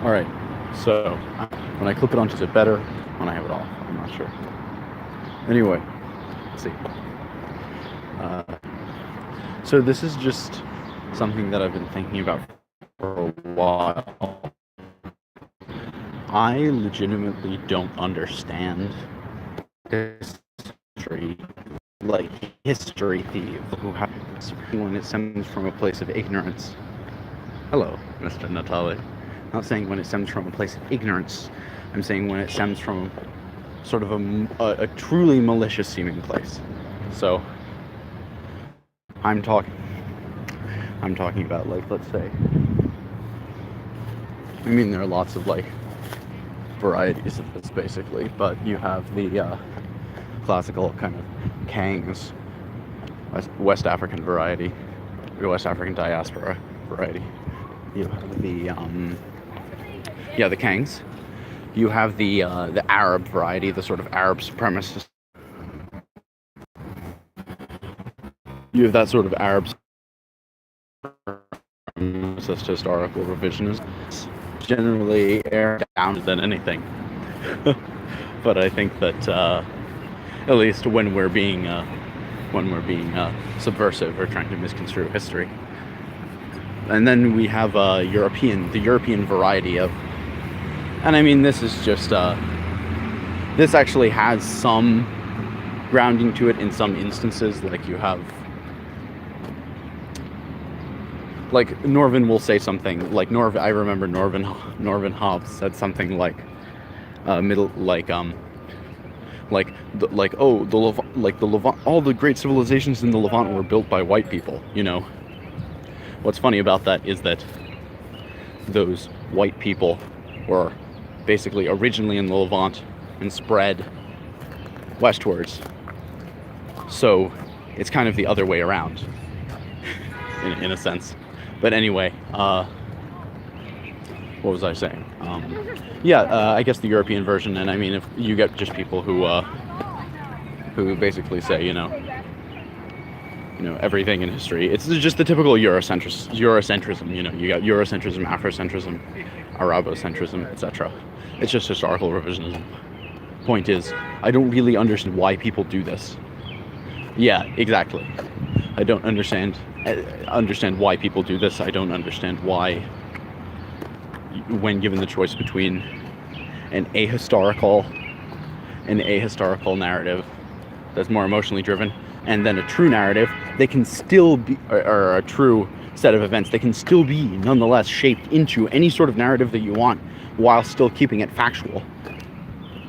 Alright, so when I clip it on, is it better when I have it off? I'm not sure. Anyway, let's see. So this is just something that I've been thinking about for a while. I legitimately don't understand history, like history thieves who have when it stems from a place of ignorance. Hello, Mr. Natale. I'm not saying when it stems from a place of ignorance. I'm saying when it stems from sort of a truly malicious seeming place. So I'm talking about, like, let's say, I mean, there are lots of like varieties of this basically, but you have the classical kind of Kangs, West African variety, the West African diaspora variety. You have the the Kangs. You have the Arab variety, the sort of Arab supremacist. You have that sort of Arab supremacist historical revisionism. Generally aired down than anything. But I think that at least when we're being subversive or trying to misconstrue history. And then we have the European variety of, and I mean, this is just this actually has some grounding to it in some instances. Like you have, like Norvin will say something like I remember Norvin Hobbes said something like the Levant, all the great civilizations in the Levant were built by white people. You know, what's funny about that is that those white people were basically originally in the Levant and spread westwards. So it's kind of the other way around, in a sense. But anyway, what was I saying? I guess the European version, and I mean, if you get just people who basically say, you know, everything in history, it's just the typical Eurocentrism. You know, you got Eurocentrism, Afrocentrism, Arabocentrism, etc. It's just historical revisionism. Point is, I don't really understand why people do this. Yeah, exactly. I don't understand why people do this. I don't understand why, when given the choice between an ahistorical narrative that's more emotionally driven and then a true narrative, they can still be, or a true set of events, they can still be nonetheless shaped into any sort of narrative that you want while still keeping it factual.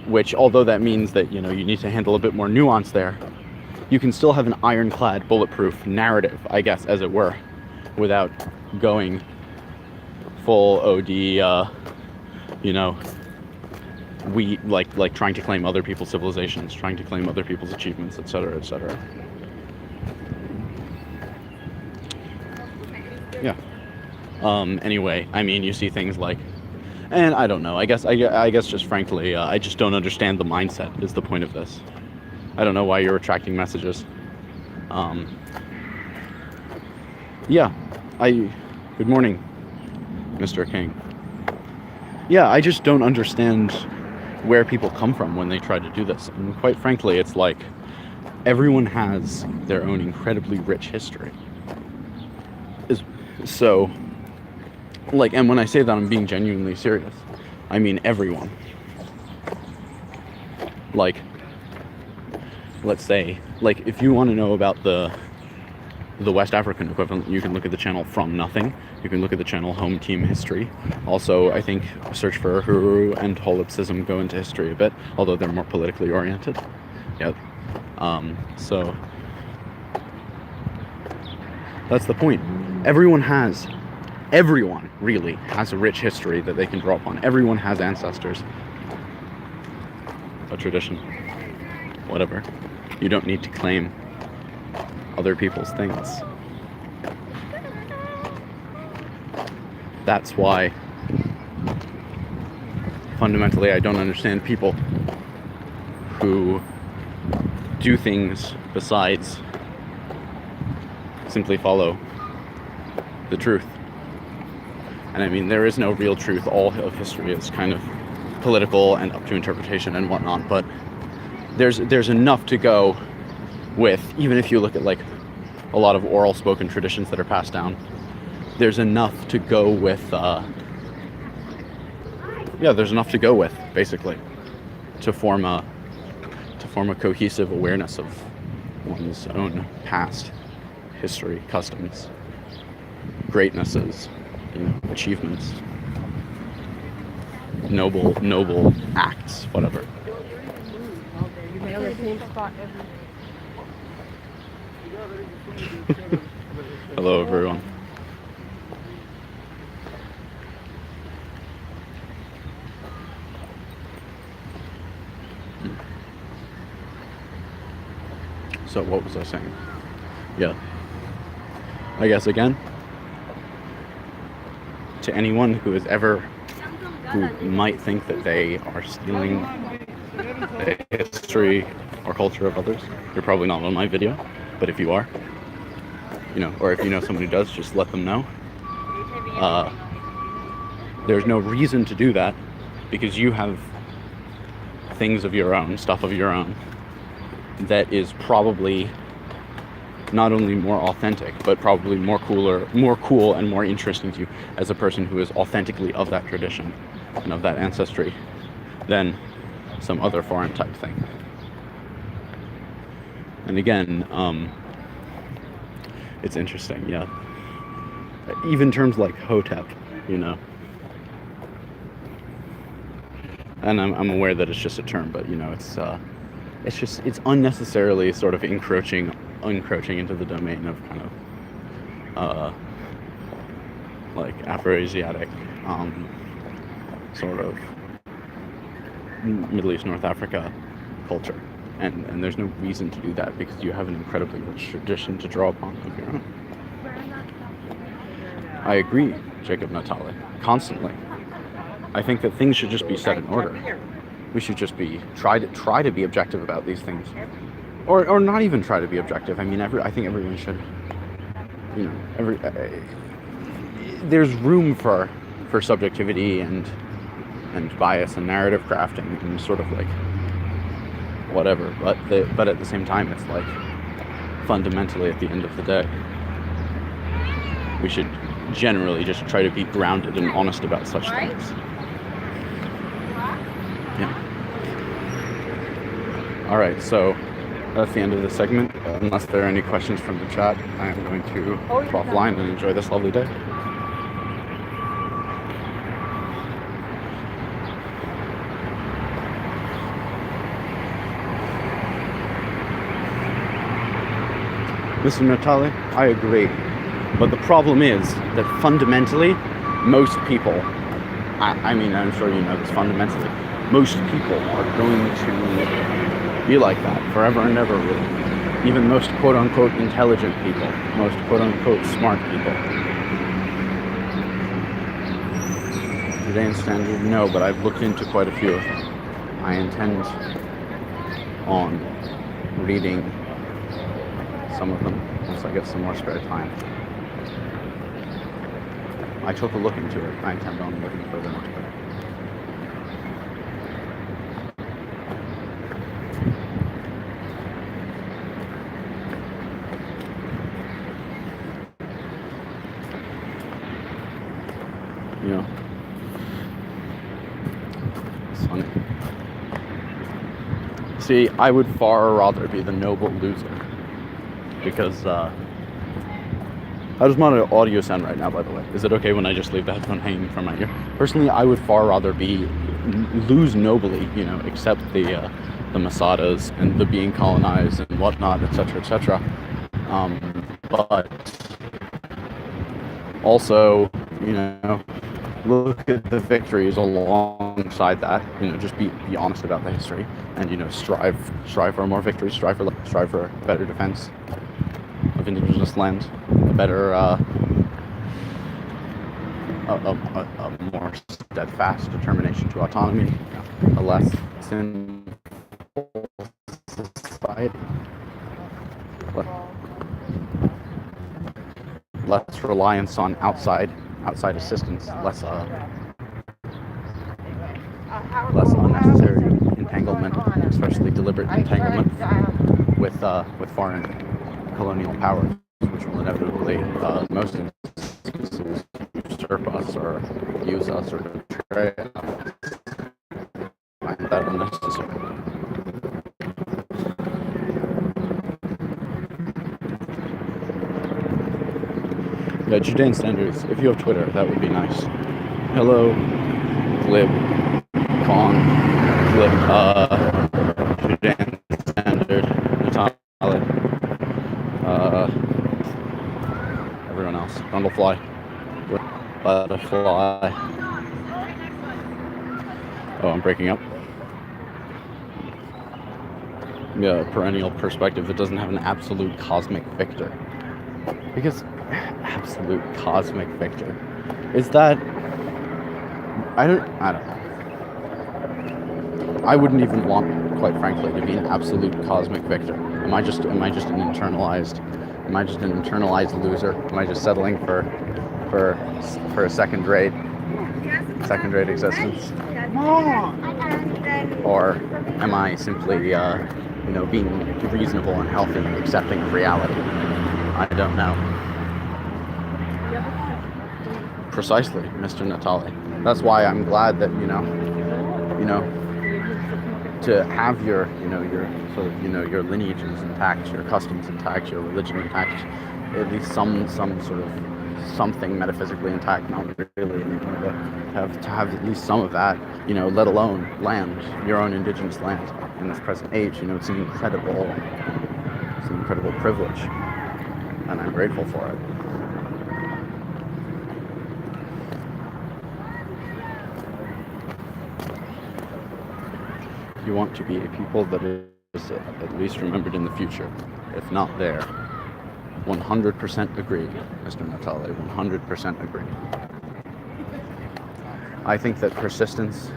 Which, although that means that, you know, you need to handle a bit more nuance there, you can still have an ironclad, bulletproof narrative, I guess, as it were, without going full OD, we like trying to claim other people's civilizations, trying to claim other people's achievements, etc., etc. Yeah. Anyway, I mean, you see things like, and I don't know. I guess just frankly, I just don't understand the mindset. Is the point of this? I don't know why you're retracting messages. Good morning, Mr. King. Yeah, I just don't understand where people come from when they try to do this. And quite frankly, it's like everyone has their own incredibly rich history. So, like, and when I say that, I'm being genuinely serious. I mean everyone. Like, let's say, like, if you want to know about the West African equivalent, you can look at the channel From Nothing. You can look at the channel Home Team History. Also, I think search for Huru and Holipsism go into history a bit, although they're more politically oriented. Yep. So that's the point. Everyone really has a rich history that they can draw upon. Everyone has ancestors, a tradition, whatever. You don't need to claim other people's things. That's why, fundamentally, I don't understand people who do things besides simply follow the truth. And I mean, there is no real truth. All of history is kind of political and up to interpretation and whatnot. But there's enough to go with, even if you look at like a lot of oral spoken traditions that are passed down. There's enough to go with. There's enough to go with, basically, to form a cohesive awareness of one's own past history, customs, greatnesses, achievements, noble acts, whatever. Hello, everyone. So what was I saying? Yeah. I guess again, to anyone who might think that they are stealing the history or culture of others, you're probably not on my video. But if you are, or if you know someone who does, just let them know. There's no reason to do that because you have things of your own, stuff of your own, that is probably not only more authentic, but probably more cool and more interesting to you as a person who is authentically of that tradition and of that ancestry than some other foreign type thing. And again, it's interesting, yeah. Even terms like Hotep, and I'm aware that it's just a term, but it's unnecessarily sort of encroaching into the domain of kind of like Afro-Asiatic sort of Middle East, North Africa culture, and there's no reason to do that because you have an incredibly rich tradition to draw upon of your own. I agree, Jacob Natale, constantly. I think that things should just be set in order. We should just try to be objective about these things, or not even try to be objective. I mean, I think everyone should, there's room for subjectivity and bias and narrative crafting and sort of like whatever. But at the same time, it's like fundamentally at the end of the day, we should generally just try to be grounded and honest about such things. Yeah. Alright, so that's the end of the segment. Unless there are any questions from the chat, I am going to drop offline and enjoy this lovely day. Mr. Natale, I agree. But the problem is that fundamentally, most people, I mean, I'm sure you know this, fundamentally, most people are going to be like that forever and ever, really. Even most quote-unquote intelligent people, most quote-unquote smart people. Judean Standard, no, but I've looked into quite a few of them. I intend on reading some of them once I get some more spare time. I took a look into it. I intend on looking further into it. It's funny. See, I would far rather be the noble loser. Because, how does my audio sound right now, by the way? Is it okay when I just leave the headphone hanging from my ear? Personally, I would far rather lose nobly, accept the Masadas and the being colonized and whatnot, etc., etc. But also, look at the victories alongside that. Just be honest about the history, and strive for more victories, strive for better defense of indigenous land, a better, a more steadfast determination to autonomy, a less sinful society, less reliance on outside outside assistance, less unnecessary entanglement, especially deliberate entanglement with foreign colonial powers, which will inevitably, most instances, usurp us or use us or betray us. I find that unnecessary. Yeah, Judean standards. If you have Twitter, that would be nice. Hello, Glib, Kong, Glib, Judean standard, Natalia, everyone else. Brundlefly, Butterfly. Oh, I'm breaking up. Yeah, perennial perspective that doesn't have an absolute cosmic victor. Because absolute cosmic victor is that I don't know. I wouldn't even want, quite frankly, to be an absolute cosmic victor. Am I just an internalized loser? Am I just settling for a second rate existence? Or am I simply being reasonable and healthy and accepting of reality? I don't know. Precisely, Mr. Natali. That's why I'm glad that to have your sort of your lineages intact, your customs intact, your religion intact, at least some sort of something metaphysically intact. Not really, but to have at least some of that, let alone land, your own indigenous land in this present age. It's an incredible privilege, and I'm grateful for it. You want to be a people that is at least remembered in the future, if not there. 100% agreed, Mr. Natale, 100% agreed. I think that persistence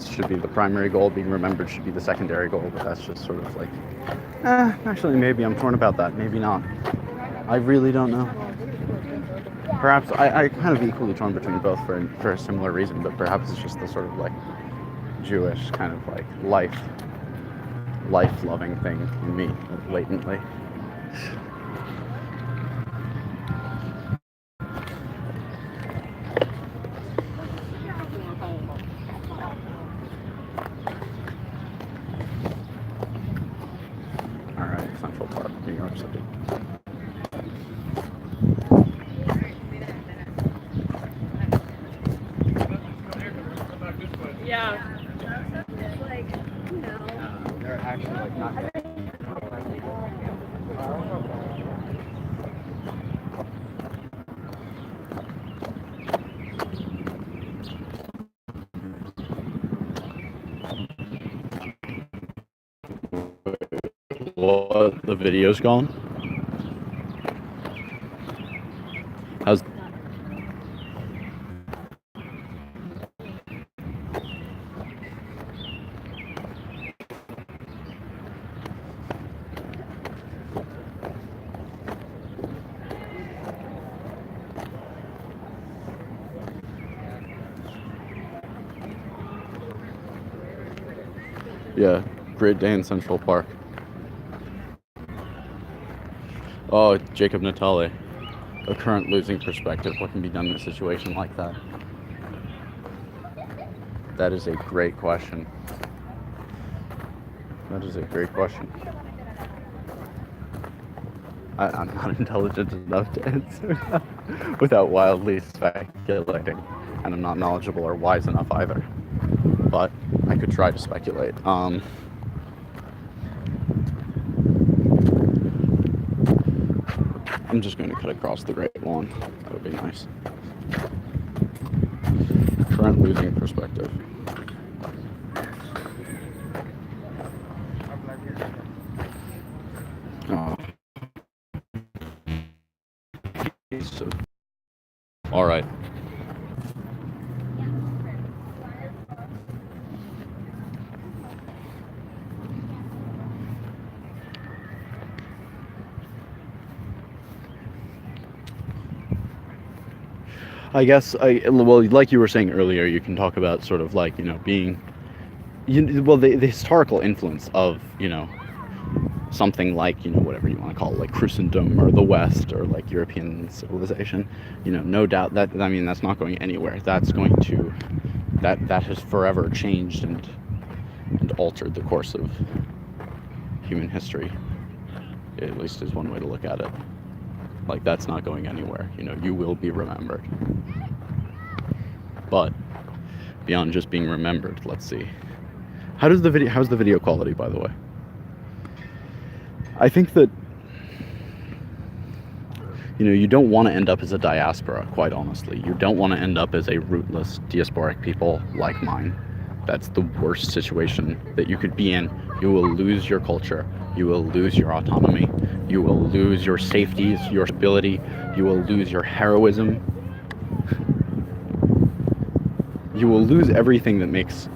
should be the primary goal, being remembered should be the secondary goal, but that's just sort of like, actually maybe I'm torn about that, maybe not. I really don't know. Perhaps I kind of equally torn between both for a similar reason, but perhaps it's just the sort of like Jewish kind of like life-loving thing in me, latently. Alright, Central Park, New York City. Yeah. They're actually like not. What? The video's gone? How's... Yeah, great day in Central Park. Oh, Jacob Natale. A current losing perspective. What can be done in a situation like that? That is a great question. That is a great question. I'm not intelligent enough to answer without wildly speculating, and I'm not knowledgeable or wise enough either. But I could try to speculate. I'm just going to cut across the Great Lawn. That would be nice. Current losing perspective. So, all right. I guess well, like you were saying earlier, you can talk about sort of like, being, well, the historical influence of, something like, whatever you want to call it, like Christendom or the West or like European civilization. No doubt that, I mean, that's not going anywhere. That's going to, that has forever changed and altered the course of human history. At least is one way to look at it. Like, that's not going anywhere. You will be remembered. But beyond just being remembered, let's see. How's the video quality, by the way? I think that, you don't want to end up as a diaspora, quite honestly. You don't want to end up as a rootless diasporic people like mine. That's the worst situation that you could be in. You will lose your culture. You will lose your autonomy. You will lose your safety, your stability. You will lose your heroism. You will lose everything that makes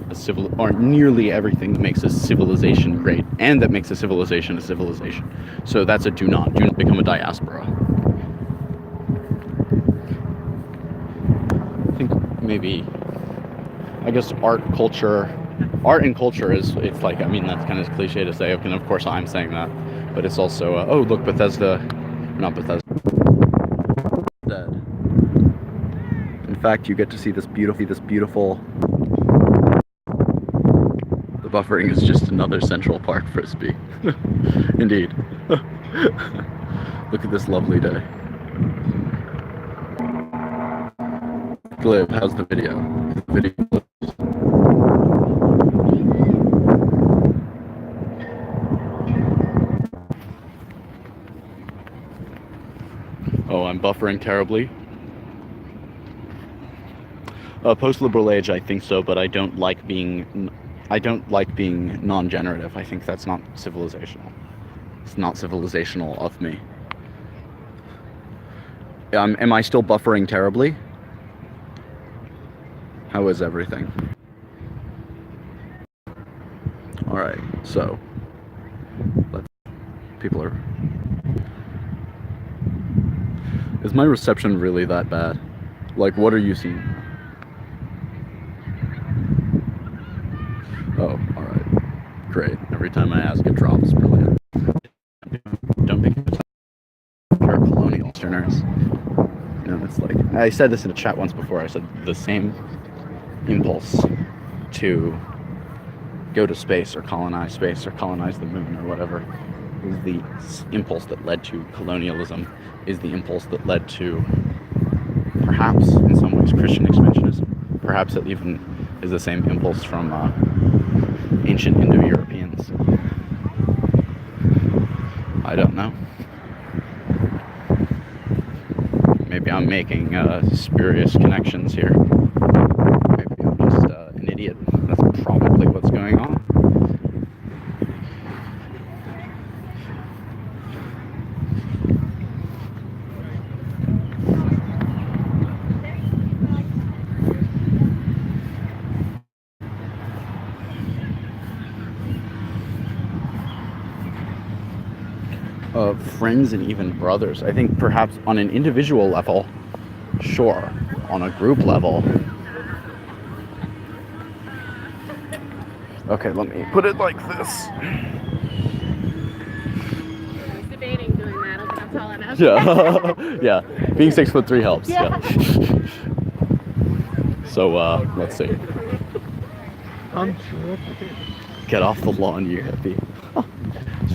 or nearly everything that makes a civilization great, and that makes a civilization a civilization. So that's a do not become a diaspora. I think maybe, I guess art and culture is, it's like, I mean, that's kind of cliche to say, and of course I'm saying that, but it's also, oh look, not Bethesda. Dead. In fact, you get to see this beautiful. The buffering is just another Central Park frisbee. Indeed. Look at this lovely day. Glib, how's the video? Oh, I'm buffering terribly. Post-liberal age, I think so, but I don't like being non-generative. I think that's not civilizational. It's not civilizational of me. Am I still buffering terribly? How is everything? All right, so people are. Is my reception really that bad? Like, what are you seeing? Oh, all right, great. Every time I ask, it drops. Brilliant. Don't make it pure colonial Westerners. It's like, I said this in a chat once before. I said the same impulse to go to space or colonize the moon or whatever is the impulse that led to colonialism, is the impulse that led to, perhaps in some ways, Christian expansionism. Perhaps it even is the same impulse from ancient Indo-Europeans. I don't know. Maybe I'm making spurious connections here. Maybe I'm just an idiot. That's probably what's going on. Friends and even brothers. I think perhaps on an individual level, sure. On a group level. Okay, let me put it like this. I was debating doing that. That's all enough. Yeah. Yeah. Being 6'3" helps. Yeah. So let's see. Get off the lawn, you hippie.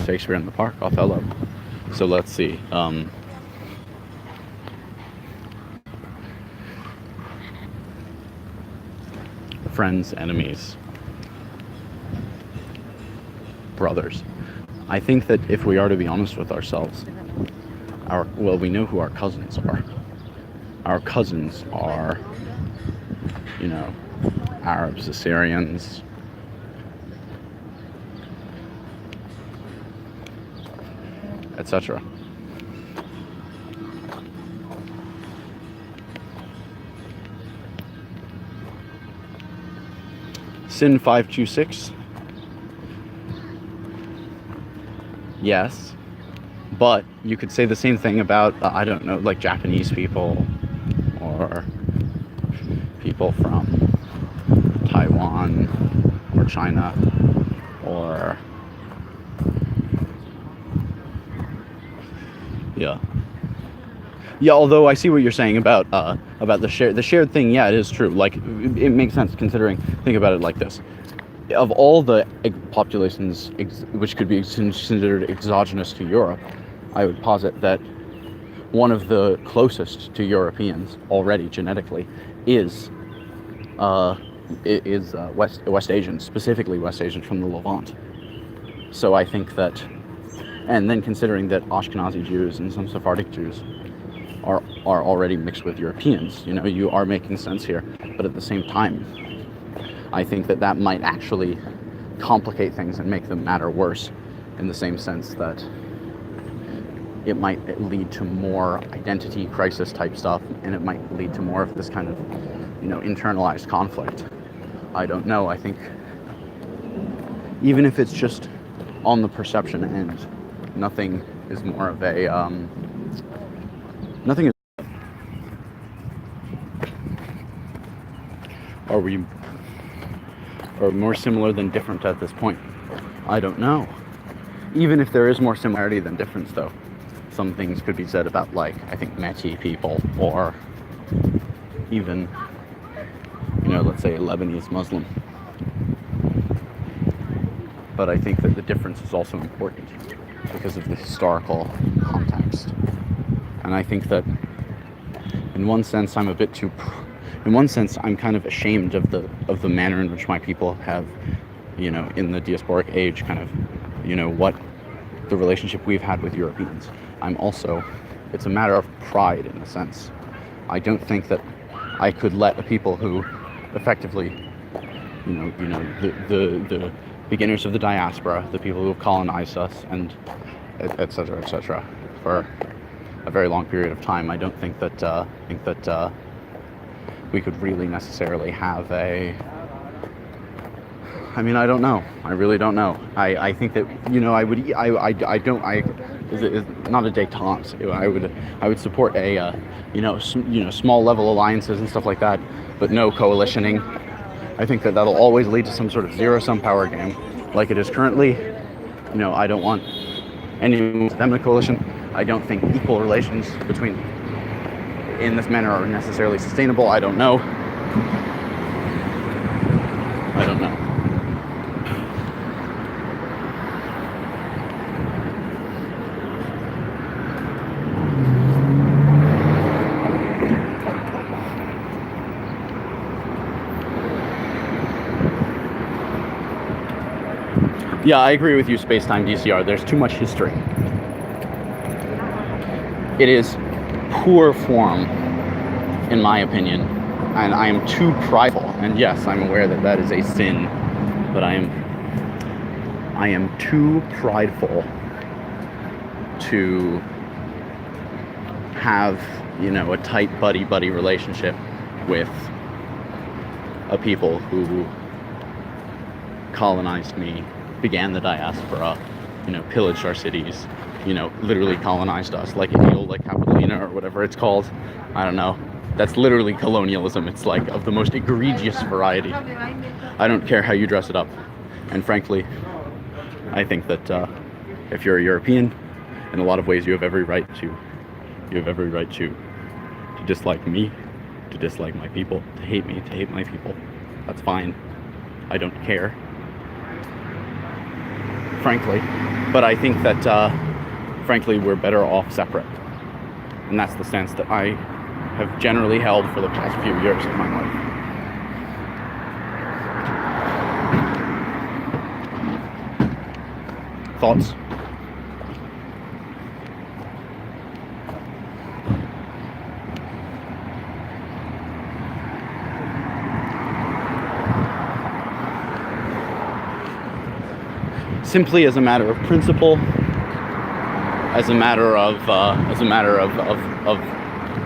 Shakespeare in the Park, Othello. So let's see. Friends, enemies, brothers. I think that if we are to be honest with ourselves, we know who our cousins are. Our cousins are, Arabs, Assyrians, etc. Sin 526. Yes, but you could say the same thing about I don't know, like Japanese people or people from Taiwan or China or yeah. Yeah, although I see what you're saying about the shared thing. Yeah, it is true. Like it makes sense considering. Think about it like this: of all the populations which could be considered exogenous to Europe, I would posit that one of the closest to Europeans already genetically is West Asians, specifically West Asians from the Levant. So I think that, and then considering that Ashkenazi Jews and some Sephardic Jews are already mixed with Europeans, you are making sense here. But at the same time, I think that might actually complicate things and make the matter worse, in the same sense that it might lead to more identity crisis type stuff, and it might lead to more of this kind of, internalized conflict. I don't know. I think even if it's just on the perception end, nothing is more of a nothing is. Are we more similar than different at this point? I don't know. Even if there is more similarity than difference, though, some things could be said about, like, I think Métis people, or even, let's say a Lebanese Muslim. But I think that the difference is also important because of the historical context. And I think that in one sense I'm kind of ashamed of the manner in which my people have, in the diasporic age, kind of, what the relationship we've had with Europeans. It's a matter of pride in a sense. I don't think that I could let a people who effectively, the beginners of the diaspora, the people who have colonized us, and et cetera, for a very long period of time. I don't think that we could really necessarily have I don't know. I really don't know. I think that, it's not a détente. I would support small level alliances and stuff like that, but no coalitioning. I think that'll always lead to some sort of zero-sum power game, like it is currently. I don't want any systemic coalition. I don't think equal relations in this manner are necessarily sustainable. I don't know. Yeah, I agree with you, Space-Time DCR. There's too much history. It is poor form, in my opinion, and I am too prideful. And yes, I'm aware that is a sin, but I am too prideful to have, a tight buddy relationship with a people who colonized me, began the diaspora, pillaged our cities, literally colonized us, like like Capitolina or whatever it's called. I don't know. That's literally colonialism. It's like of the most egregious variety. I don't care how you dress it up. And frankly, I think that if you're a European, in a lot of ways you have every right to dislike me, to dislike my people, to hate me, to hate my people. That's fine. I don't care, frankly. But I think that, frankly, we're better off separate. And that's the stance that I have generally held for the past few years of my life. Thoughts? Simply as a matter of principle, as a matter of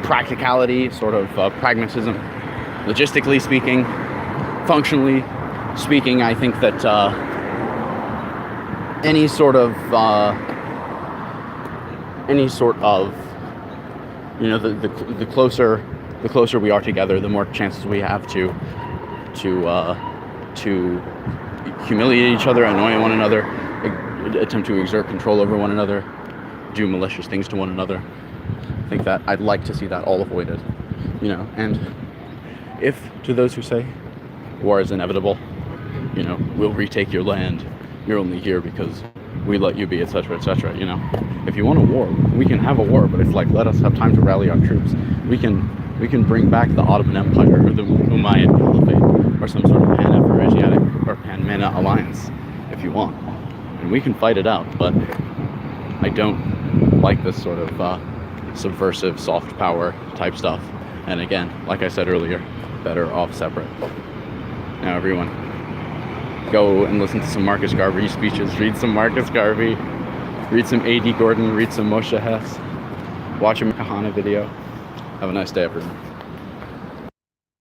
practicality, sort of pragmatism, logistically speaking, functionally speaking, I think that any sort of the closer the closer we are together, the more chances we have to humiliate each other, annoy one another, attempt to exert control over one another, do malicious things to one another. I think that I'd like to see that all avoided, you know. And if, to those who say war is inevitable, you know, we'll retake your land, you're only here because we let you be, etc., etc., you know. If you want a war, we can have a war, but if, like, let us have time to rally our troops, we can bring back the Ottoman Empire or the Umayyad Caliphate or some sort of Pan-Afro-Asiatic or Pan-MENA alliance if you want. And we can fight it out, but I don't like this sort of subversive soft power type stuff. And again, like I said earlier, better off separate. Now everyone, go and listen to some Marcus Garvey speeches, read some Marcus Garvey, read some A.D. Gordon, read some Moshe Hess, watch a Kahana video. Have a nice day, everyone.